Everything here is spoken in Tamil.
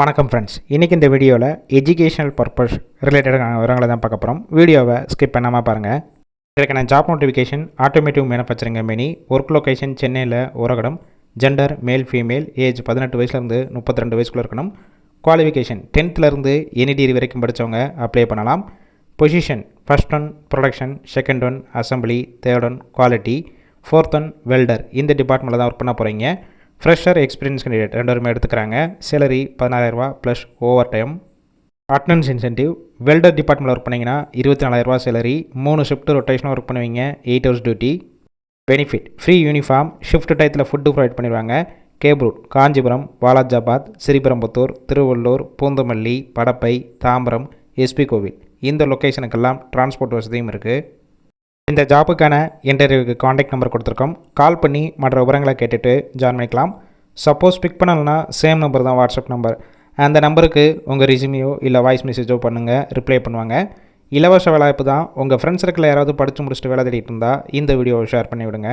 வணக்கம் ஃப்ரெண்ட்ஸ், இன்றைக்கி இந்த வீடியோவில் எஜுகேஷனல் பர்பஸ் ரிலேட்டடான விவரங்களை தான் பார்க்க போகிறோம். வீடியோவை ஸ்கிப் பண்ணாமல் பாருங்கள். இதுக்கான job notification automotive manufacturing company, work location சென்னையில் Oragadam, gender male female, age 18 வயசுலேருந்து 32 வயசுக்குள்ளே இருக்கணும். குவாலிஃபிகேஷன் 10th எனி டிகிரி வரைக்கும் படித்தவங்க அப்ளை பண்ணலாம். Position first one production, second one assembly, third one quality, fourth one welder. இந்த டிபார்ட்மெண்ட்டில் தான் ஒர்க் பண்ண போகிறீங்க. ஃப்ரெஷர் எக்ஸ்பீரியன்ஸ் கேண்டிடேட் 2 பேருமே எடுத்துக்கிறாங்க. Salary 16000 plus over time. Attendance incentive, welder டிபார்ட்மெண்ட்டில் ஒர்க் பண்ணிங்கன்னா 24000 சேலரி, 3 ஷிஃப்ட் ரொட்டேஷனாக ஒர்க் பண்ணுவீங்க, 8 hours duty. Benefit free uniform, shift டயத்தில் ஃபுட்டு ப்ரொவைட் பண்ணிடுவாங்க. கேப்ரூட் காஞ்சிபுரம், வாலாஜாபாத், ஸ்ரீபெரும்புத்தூர், திருவள்ளூர், பூந்தமல்லி, படப்பை, தாம்பரம், எஸ்பி கோவில் இந்த லொக்கேஷனுக்கெல்லாம் டிரான்ஸ்போர்ட் வசதியும் இருக்குது. இந்த ஜாப்புக்கான இன்டர்வியூக்கு காண்டாக்ட் நம்பர் கொடுத்துருக்கோம். கால் பண்ணி மற்ற விவரங்களை கேட்டுட்டு ஜாயின் பண்ணிக்கலாம். சப்போஸ் பிக் பண்ணலைன்னா சேம் நம்பர் தான் வாட்ஸ்அப் நம்பர். அந்த நம்பருக்கு உங்கள் ரெஸ்யூமையோ இல்லை வாய்ஸ் மெசேஜோ பண்ணுங்கள், ரிப்ளை பண்ணுவாங்க. இலவச வேலைவாய்ப்பு தான். உங்கள் ஃப்ரெண்ட்ஸ் சர்க்கிளில் யாராவது படித்து முடிச்சுட்டு வேலை தேடிட்டு இருந்தால் இந்த வீடியோவை ஷேர் பண்ணி விடுங்க.